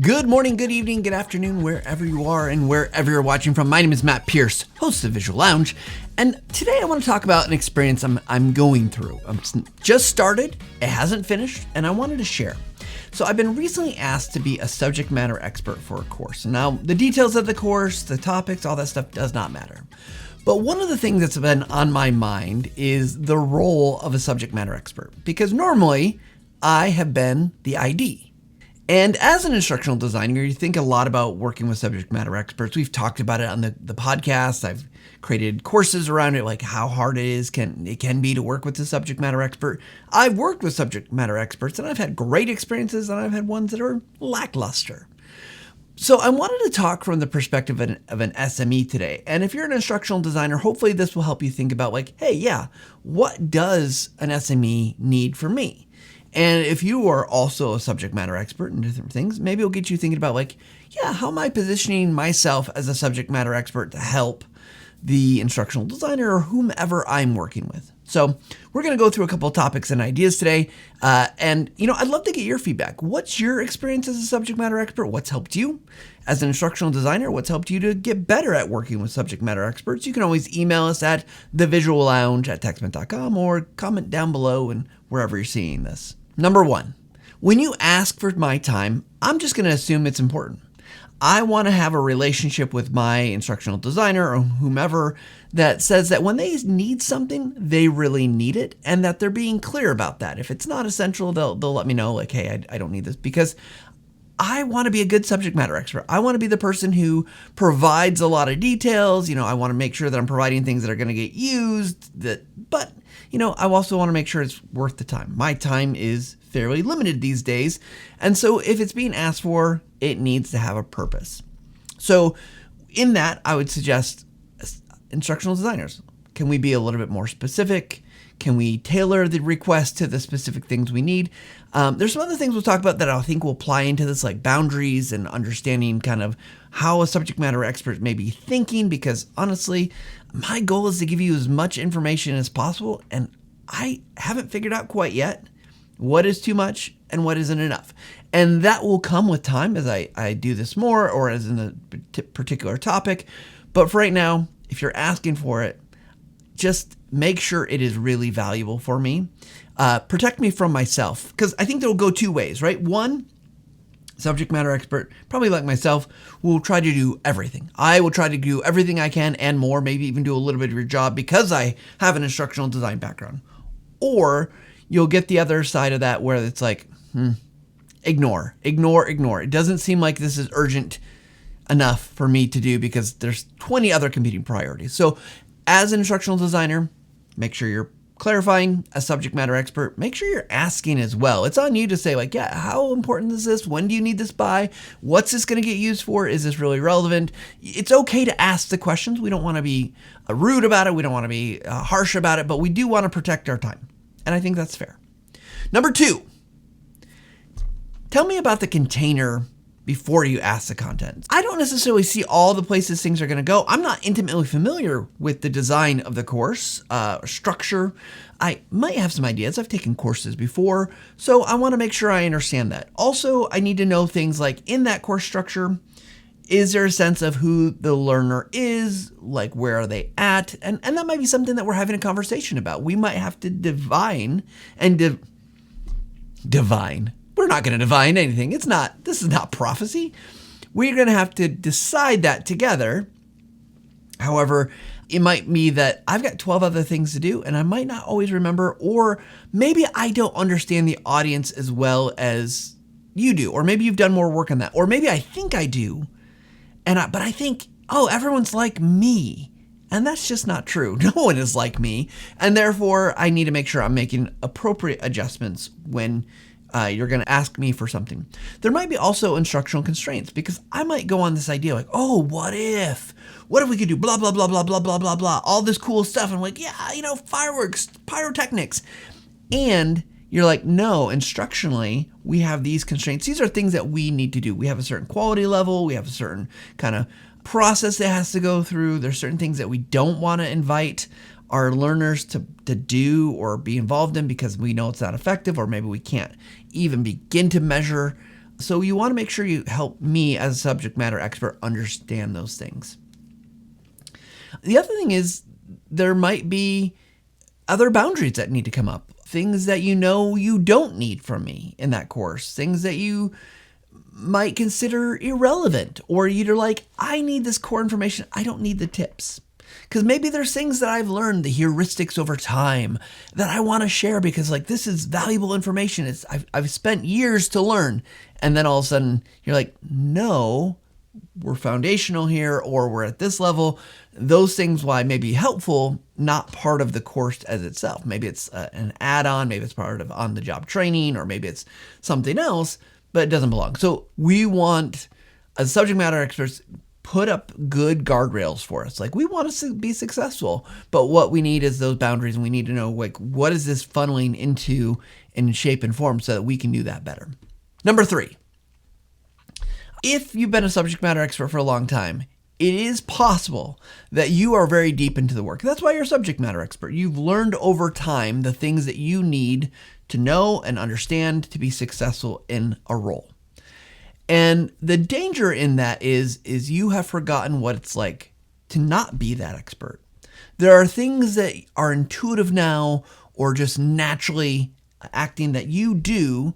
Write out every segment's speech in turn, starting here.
Good morning, good evening, good afternoon, wherever you are and wherever you're watching from. My name is Matt Pierce, host of Visual Lounge, and today I want to talk about an experience I'm going through. I'm just started, it hasn't finished, and I wanted to share. So I've been recently asked to be a subject matter expert for a course. Now, the details of the course, the topics, all that stuff does not matter. But one of the things that's been on my mind is the role of a subject matter expert, because normally I have been the ID. And as an instructional designer, you think a lot about working with subject matter experts. We've talked about it on the podcast. I've created courses around it, like how hard it can be to work with a subject matter expert. I've worked with subject matter experts, and I've had great experiences, and I've had ones that are lackluster. So I wanted to talk from the perspective of an SME today. And if you're an instructional designer, hopefully this will help you think about what does an SME need from me? And if you are also a subject matter expert in different things, maybe it'll get you thinking about how am I positioning myself as a subject matter expert to help the instructional designer or whomever I'm working with. So we're going to go through a couple of topics and ideas today. And I'd love to get your feedback. What's your experience as a subject matter expert? What's helped you as an instructional designer? What's helped you to get better at working with subject matter experts? You can always email us at thevisuallounge@textment.com or comment down below and wherever you're seeing this. Number one, when you ask for my time, I'm just going to assume it's important. I want to have a relationship with my instructional designer or whomever that says that when they need something, they really need it, and that they're being clear about that. If it's not essential, they'll let me know, hey, I don't need this, because I want to be a good subject matter expert. I want to be the person who provides a lot of details. I want to make sure that I'm providing things that are going to get used, but I also want to make sure it's worth the time. My time is fairly limited these days. And so if it's being asked for, it needs to have a purpose. So in that, I would suggest instructional designers, can we be a little bit more specific? Can we tailor the request to the specific things we need? There's some other things we'll talk about that I think will apply into this, like boundaries and understanding kind of how a subject matter expert may be thinking, because honestly, my goal is to give you as much information as possible, and I haven't figured out quite yet what is too much and what isn't enough. And that will come with time as I do this more or as in a particular topic. But for right now, if you're asking for it, just make sure it is really valuable for me. Protect me from myself, because I think that will go two ways, right? One, subject matter expert, probably like myself, will try to do everything. I will try to do everything I can and more, maybe even do a little bit of your job because I have an instructional design background. Or you'll get the other side of that where it's ignore. It doesn't seem like this is urgent enough for me to do because there's 20 other competing priorities. So as an instructional designer, make sure you're clarifying. A subject matter expert, make sure you're asking as well. It's on you to say how important is this? When do you need this by? What's this going to get used for? Is this really relevant? It's okay to ask the questions. We don't want to be rude about it. We don't want to be harsh about it, but we do want to protect our time. And I think that's fair. Number two, tell me about the container before you ask the content. I don't necessarily see all the places things are going to go. I'm not intimately familiar with the design of the course, structure. I might have some ideas. I've taken courses before, so I want to make sure I understand that. Also, I need to know things like in that course structure, is there a sense of who the learner is? Where are they at? And that might be something that we're having a conversation about. We might have to divine and divine. We're not going to divine anything. This is not prophecy. We're going to have to decide that together. However, it might be that I've got 12 other things to do and I might not always remember, or maybe I don't understand the audience as well as you do, or maybe you've done more work on that, or maybe I think I do. But I think, everyone's like me. And that's just not true. No one is like me. And therefore, I need to make sure I'm making appropriate adjustments when you're going to ask me for something. There might be also instructional constraints, because I might go on this idea what if we could do blah, blah, blah, blah, blah, blah, blah, blah, all this cool stuff. And fireworks, pyrotechnics. And you're like, no, instructionally, we have these constraints. These are things that we need to do. We have a certain quality level. We have a certain kind of process that has to go through. There's certain things that we don't want to invite our learners to do or be involved in because we know it's not effective, or maybe we can't even begin to measure So you want to make sure you help me as a subject matter expert understand those things. The other thing is there might be other boundaries that need to come up, things that you don't need from me in that course, things that you might consider irrelevant, or you're like, I need this core information, I don't need the tips. Because maybe there's things that I've learned, the heuristics over time, that I want to share because this is valuable information. I've spent years to learn. And then all of a sudden you're like, no, we're foundational here, or we're at this level. Those things, while may be helpful, not part of the course as itself. Maybe it's an add-on, maybe it's part of on-the-job training, or maybe it's something else, but it doesn't belong. So we want, as subject matter experts, put up good guardrails for us. We want to be successful, but what we need is those boundaries, and we need to know what is this funneling into in shape and form so that we can do that better. Number 3, if you've been a subject matter expert for a long time, it is possible that you are very deep into the work. That's why you're a subject matter expert. You've learned over time the things that you need to know and understand to be successful in a role. And the danger in that is you have forgotten what it's like to not be that expert. There are things that are intuitive now or just naturally acting that you do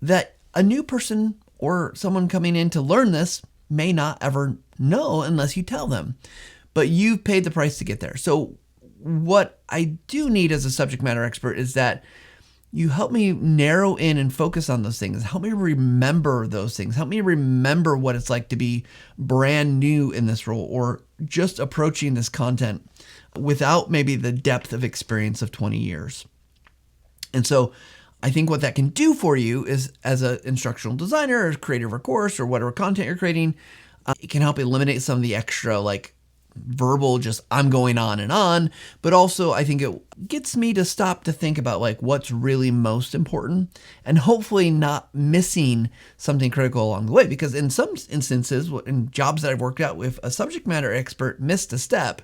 that a new person or someone coming in to learn this may not ever know unless you tell them. But you've paid the price to get there. So what I do need as a subject matter expert is that you help me narrow in and focus on those things. Help me remember those things. Help me remember what it's like to be brand new in this role or just approaching this content without maybe the depth of experience of 20 years. And so I think what that can do for you is, as an instructional designer or creator of a course or whatever content you're creating, it can help eliminate some of the extra verbal, just I'm going on, but also I think it gets me to stop to think about what's really most important and hopefully not missing something critical along the way. Because in some instances, in jobs that I've worked out with, a subject matter expert missed a step.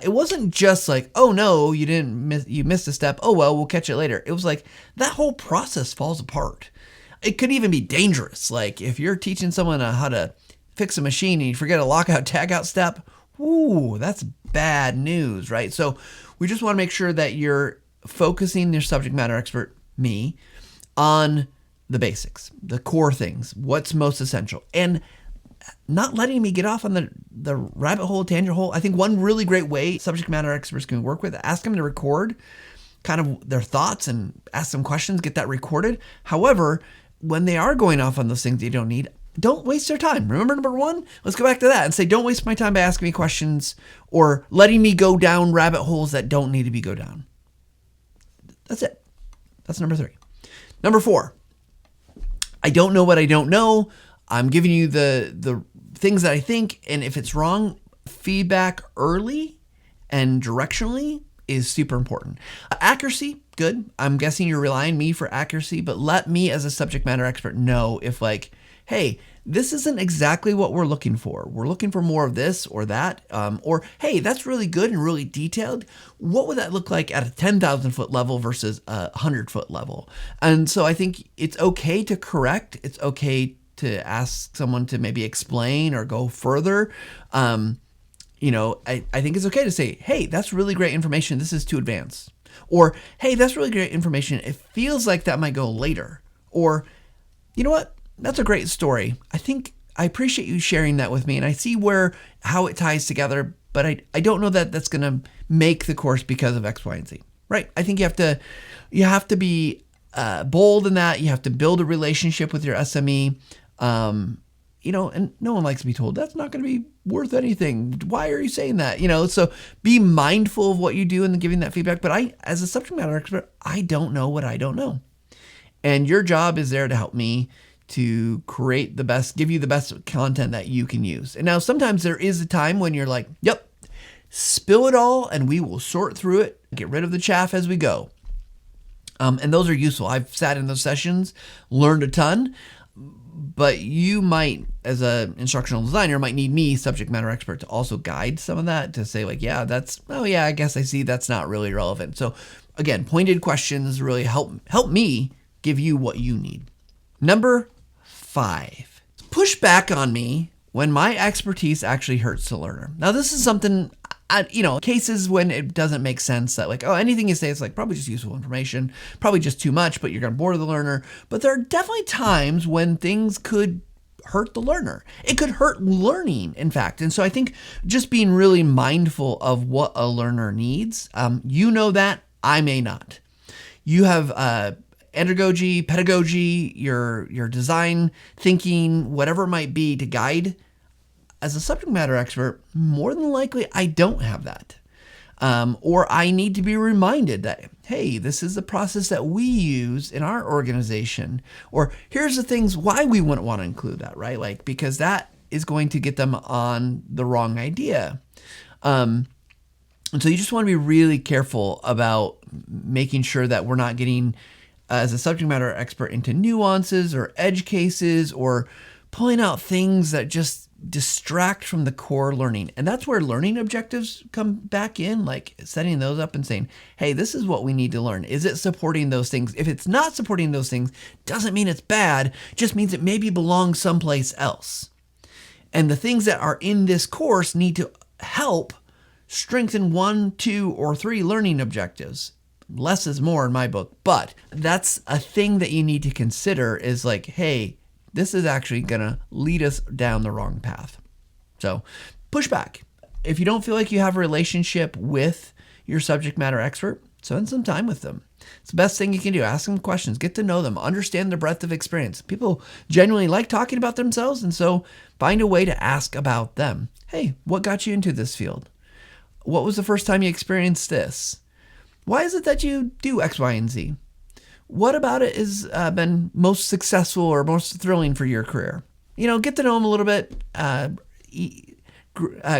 It wasn't just oh no, you missed a step. Oh well, we'll catch it later. It was that whole process falls apart. It could even be dangerous. If you're teaching someone how to fix a machine and you forget a lockout tagout step, ooh, that's bad news, right? So we just want to make sure that you're focusing your subject matter expert, me, on the basics, the core things, what's most essential, and not letting me get off on the rabbit hole, tangent hole. I think one really great way subject matter experts can work with, ask them to record kind of their thoughts and ask them questions, get that recorded. However, when they are going off on those things you don't need, don't waste their time. Remember number 1? Let's go back to that and say, don't waste my time by asking me questions or letting me go down rabbit holes that don't need to go down. That's it. That's number 3. Number 4, I don't know what I don't know. I'm giving you the things that I think, and if it's wrong, feedback early and directionally is super important. Accuracy, good. I'm guessing you're relying on me for accuracy, but let me as a subject matter expert know if hey, this isn't exactly what we're looking for. We're looking for more of this or that. Or, hey, that's really good and really detailed. What would that look like at a 10,000 foot level versus a 100 foot level? And so I think it's okay to correct. It's okay to ask someone to maybe explain or go further. I think it's okay to say, hey, that's really great information. This is too advanced. Or, hey, that's really great information. It feels like that might go later. Or, you know what? That's a great story. I appreciate you sharing that with me, and I see how it ties together, but I don't know that that's going to make the course because of X, Y, and Z. Right? I think you have to be bold in that. You have to build a relationship with your SME. And no one likes to be told that's not going to be worth anything. Why are you saying that? So be mindful of what you do and giving that feedback. But as a subject matter expert, I don't know what I don't know. And your job is there to help me to give you the best content that you can use. And now sometimes there is a time when you're like, yep, spill it all and we will sort through it, get rid of the chaff as we go. And those are useful. I've sat in those sessions, learned a ton, but you might, as an instructional designer, might need me, subject matter expert, to also guide some of that, to say I guess I see that's not really relevant. So again, pointed questions really help me give you what you need. Number 5. Push back on me when my expertise actually hurts the learner. Now, this is something, cases when it doesn't make sense that like, oh, anything you say is like probably just useful information, probably just too much, but you're going to bore the learner. But there are definitely times when things could hurt the learner. It could hurt learning, in fact. And so I think just being really mindful of what a learner needs, that I may not. You have andragogy, pedagogy, your design thinking, whatever it might be to guide. As a subject matter expert, more than likely I don't have that. Or I need to be reminded that, hey, this is the process that we use in our organization. Or here's the things why we wouldn't want to include that, right? Like, because that is going to get them on the wrong idea. And so you just want to be really careful about making sure that we're not getting, as a subject matter expert, into nuances or edge cases or pulling out things that just distract from the core learning. And that's where learning objectives come back in, like setting those up and saying, hey, this is what we need to learn. Is it supporting those things? If it's not supporting those things, doesn't mean it's bad, just means it maybe belongs someplace else. And the things that are in this course need to help strengthen 1, 2, or 3 learning objectives. Less is more in my book, but that's a thing that you need to consider is like, hey, this is actually going to lead us down the wrong path. So push back. If you don't feel like you have a relationship with your subject matter expert, spend some time with them. It's the best thing you can do. Ask them questions, get to know them, understand their breadth of experience. People genuinely like talking about themselves, and so find a way to ask about them. Hey, what got you into this field? What was the first time you experienced this? Why is it that you do X, Y, and Z? What about it has been most successful or most thrilling for your career? Get to know them a little bit.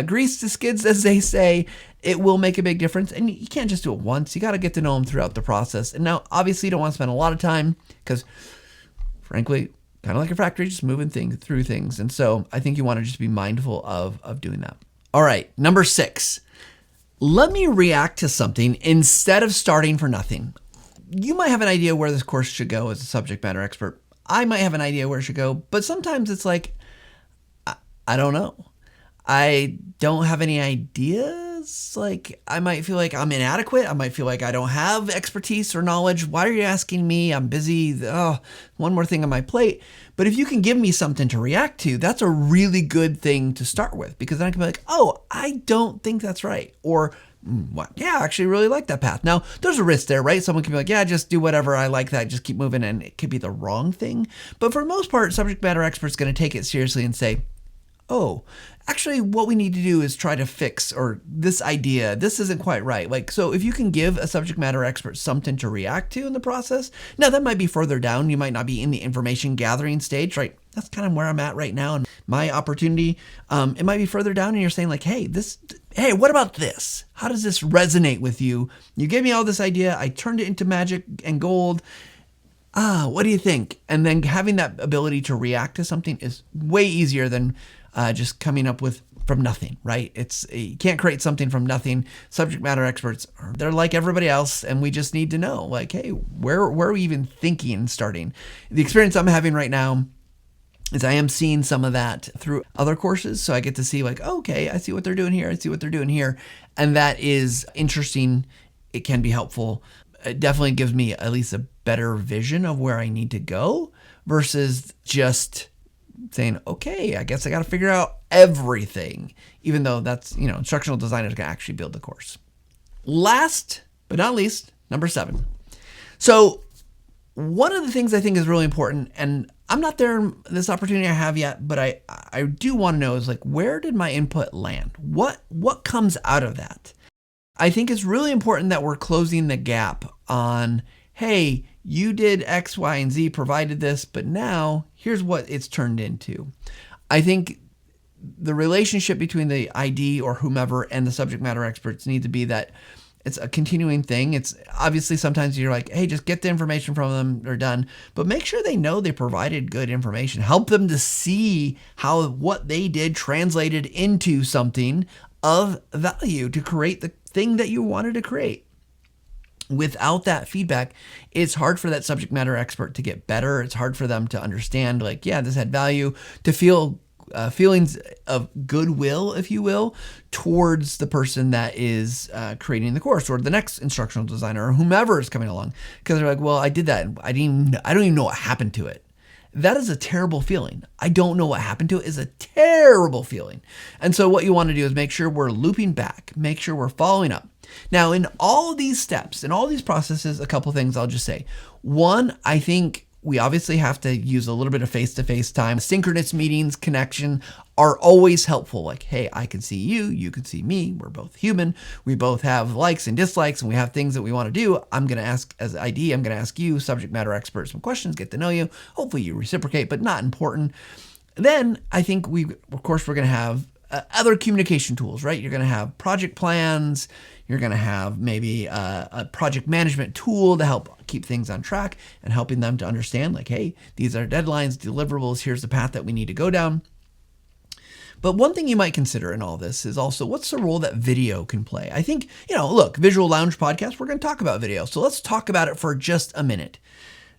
Grease the skids, as they say. It will make a big difference. And you can't just do it once. You got to get to know them throughout the process. And now, obviously, you don't want to spend a lot of time because, frankly, kind of like a factory, just moving through things. And so I think you want to just be mindful of doing that. All right, number 6. Let me react to something instead of starting for nothing. You might have an idea where this course should go as a subject matter expert. I might have an idea where it should go, but sometimes it's like, I don't know. I don't have any ideas. Like, I might feel like I'm inadequate. I might feel like I don't have expertise or knowledge. Why are you asking me? I'm busy. One more thing on my plate. But if you can give me something to react to, that's a really good thing to start with, because then I can be like, oh, I don't think that's right. Or, what? Yeah, I actually really like that path. Now, there's a risk there, right? Someone can be like, yeah, just do whatever. I like that. Just keep moving. And it could be the wrong thing. But for the most part, subject matter experts going to take it seriously and say, oh, actually what we need to do is try to fix, or this idea, this isn't quite right. Like, so if you can give a subject matter expert something to react to in the process, now that might be further down. You might not be in the information gathering stage, right? That's kind of where I'm at right now. And my opportunity, it might be further down and you're saying like, hey, what about this? How does this resonate with you? You gave me all this idea. I turned it into magic and gold. What do you think? And then having that ability to react to something is way easier than just coming up with from nothing, right? You can't create something from nothing. Subject matter experts, they're like everybody else, and we just need to know, like, hey, where are we even thinking and starting? The experience I'm having right now is I am seeing some of that through other courses, so I get to see like, oh, okay, I see what they're doing here, I see what they're doing here, and that is interesting. It can be helpful. It definitely gives me at least a better vision of where I need to go versus just saying, okay, I guess I got to figure out everything, even though that's, instructional designers can actually build the course. Last but not least, number 7. So one of the things I think is really important, and I'm not there in this opportunity I have yet, but I do want to know is like, where did my input land? What comes out of that? I think it's really important that we're closing the gap on, hey, you did X, Y, and Z, provided this, but now here's what it's turned into. I think the relationship between the ID or whomever and the subject matter experts need to be that it's a continuing thing. It's obviously sometimes you're like, hey, just get the information from them, they're done. But make sure they know they provided good information. Help them to see how what they did translated into something of value to create the thing that you wanted to create. Without that feedback, it's hard for that subject matter expert to get better. It's hard for them to understand, like, yeah, this had value, to feel feelings of goodwill, if you will, towards the person that is creating the course, or the next instructional designer, or whomever is coming along. Because they're like, well, I did that. I don't even know what happened to it. That is a terrible feeling. I don't know what happened to it is a terrible feeling. And so what you want to do is make sure we're looping back, make sure we're following up. Now, in all these steps, in all these processes, a couple things I'll just say. One, I think we obviously have to use a little bit of face-to-face time. Synchronous meetings, connection are always helpful. Like, hey, I can see you, you can see me. We're both human. We both have likes and dislikes, and we have things that we want to do. I'm going to ask, as ID, I'm going to ask you, subject matter expert, some questions, get to know you. Hopefully you reciprocate, but not important. Then I think we're going to have other communication tools, right? You're going to have project plans. You're going to have maybe a project management tool to help keep things on track and helping them to understand, like, hey, these are deadlines, deliverables, here's the path that we need to go down. But one thing you might consider in all this is also, what's the role that video can play? I think, look, Visual Lounge Podcast, we're going to talk about video. So let's talk about it for just a minute.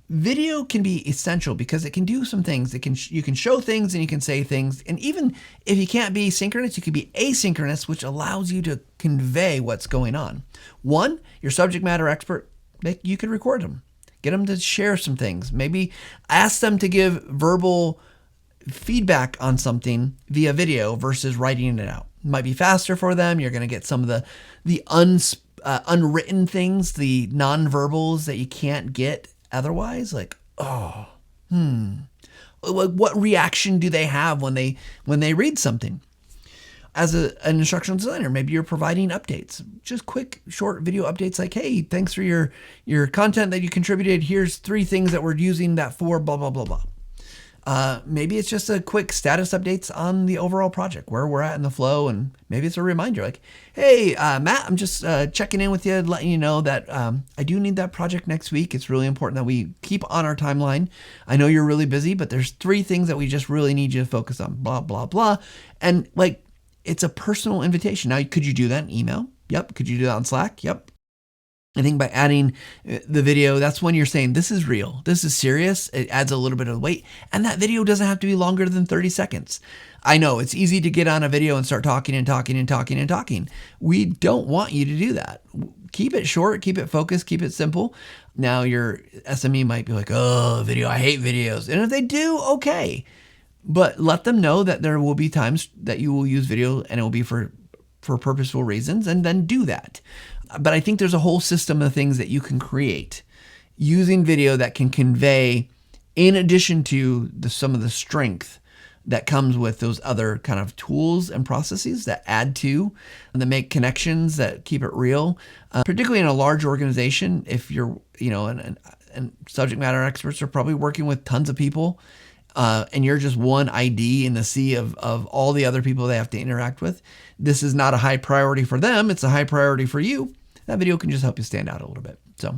Video can be essential because it can do some things. You can show things and you can say things. And even if you can't be synchronous, you can be asynchronous, which allows you to convey what's going on. One, your subject matter expert, you can record them. Get them to share some things. Maybe ask them to give verbal feedback on something via video versus writing it out. It might be faster for them. You're going to get some of the unwritten things, the nonverbals that you can't get otherwise, like, what reaction do they have when they read something? As an instructional designer, maybe you're providing updates, just quick, short video updates like, hey, thanks for your content that you contributed. Here's 3 things that we're using that for, blah, blah, blah, blah. Maybe it's just a quick status updates on the overall project, where we're at in the flow, and maybe it's a reminder like, hey, Matt, I'm just checking in with you, letting you know that I do need that project next week. It's really important that we keep on our timeline. I know you're really busy, but there's 3 things that we just really need you to focus on, blah, blah, blah. And like, it's a personal invitation. Now, could you do that in email? Yep. Could you do that on Slack? Yep. I think by adding the video, that's when you're saying, this is real, this is serious. It adds a little bit of weight. And that video doesn't have to be longer than 30 seconds. I know it's easy to get on a video and start talking and talking and talking and talking. We don't want you to do that. Keep it short, keep it focused, keep it simple. Now your SME might be like, oh, video, I hate videos. And if they do, okay. But let them know that there will be times that you will use video and it will be for purposeful reasons, and then do that. But I think there's a whole system of things that you can create using video that can convey, in addition to some of the strength that comes with those other kind of tools and processes that add to and that make connections, that keep it real. Particularly in a large organization, if you're, and subject matter experts are probably working with tons of people, and you're just one ID in the sea of all the other people they have to interact with. This is not a high priority for them. It's a high priority for you. That video can just help you stand out a little bit. So,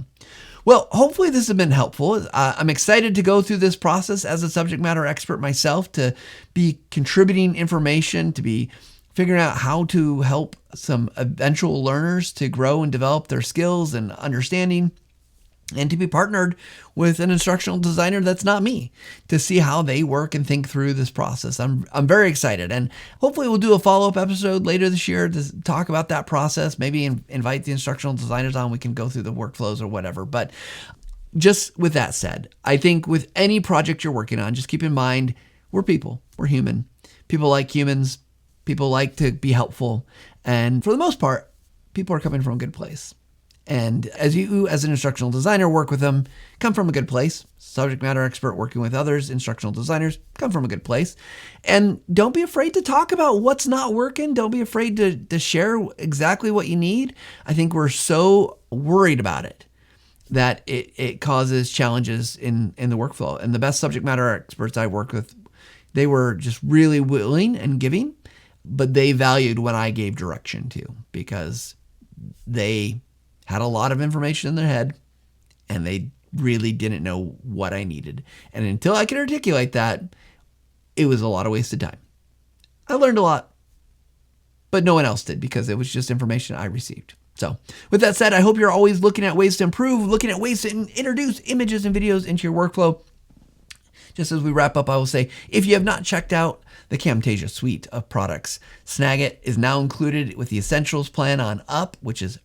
well, hopefully this has been helpful. I'm excited to go through this process as a subject matter expert myself, to be contributing information, to be figuring out how to help some eventual learners to grow and develop their skills and understanding, and to be partnered with an instructional designer that's not me, to see how they work and think through this process. I'm very excited, and hopefully we'll do a follow-up episode later this year to talk about that process, maybe invite the instructional designers on. We can go through the workflows or whatever. But just with that said, I think with any project you're working on, just keep in mind, we're people, we're human. People like humans, people like to be helpful. And for the most part, people are coming from a good place. And as you, as an instructional designer, work with them, come from a good place. Subject matter expert working with others, instructional designers, come from a good place. And don't be afraid to talk about what's not working. Don't be afraid to share exactly what you need. I think we're so worried about it that it causes challenges in the workflow. And the best subject matter experts I worked with, they were just really willing and giving, but they valued when I gave direction to, because they had a lot of information in their head and they really didn't know what I needed. And until I could articulate that, it was a lot of wasted time. I learned a lot, but no one else did, because it was just information I received. So with that said, I hope you're always looking at ways to improve, looking at ways to introduce images and videos into your workflow. Just as we wrap up, I will say, if you have not checked out the Camtasia suite of products, Snagit is now included with the Essentials plan on Up, which is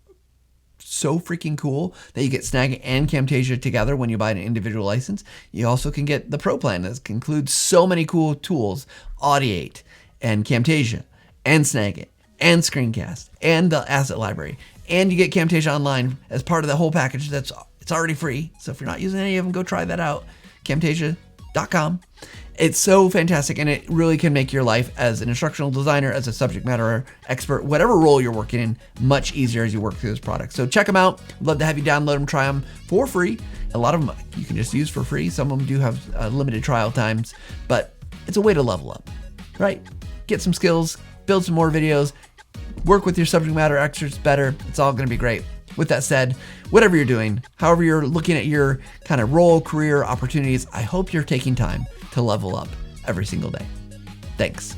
so freaking cool that you get Snagit and Camtasia together when you buy an individual license. You also can get the Pro plan that includes so many cool tools, Audiate and Camtasia and Snagit and Screencast and the asset library. And you get Camtasia Online as part of the whole package. It's already free. So if you're not using any of them, go try that out. Camtasia.com. It's so fantastic, and it really can make your life as an instructional designer, as a subject matter expert, whatever role you're working in, much easier as you work through this product. So check them out. I'd love to have you download them, try them for free. A lot of them you can just use for free. Some of them do have limited trial times, but it's a way to level up, right? Get some skills, build some more videos, work with your subject matter experts better. It's all going to be great. With that said, whatever you're doing, however you're looking at your kind of role, career opportunities, I hope you're taking time to level up every single day. Thanks.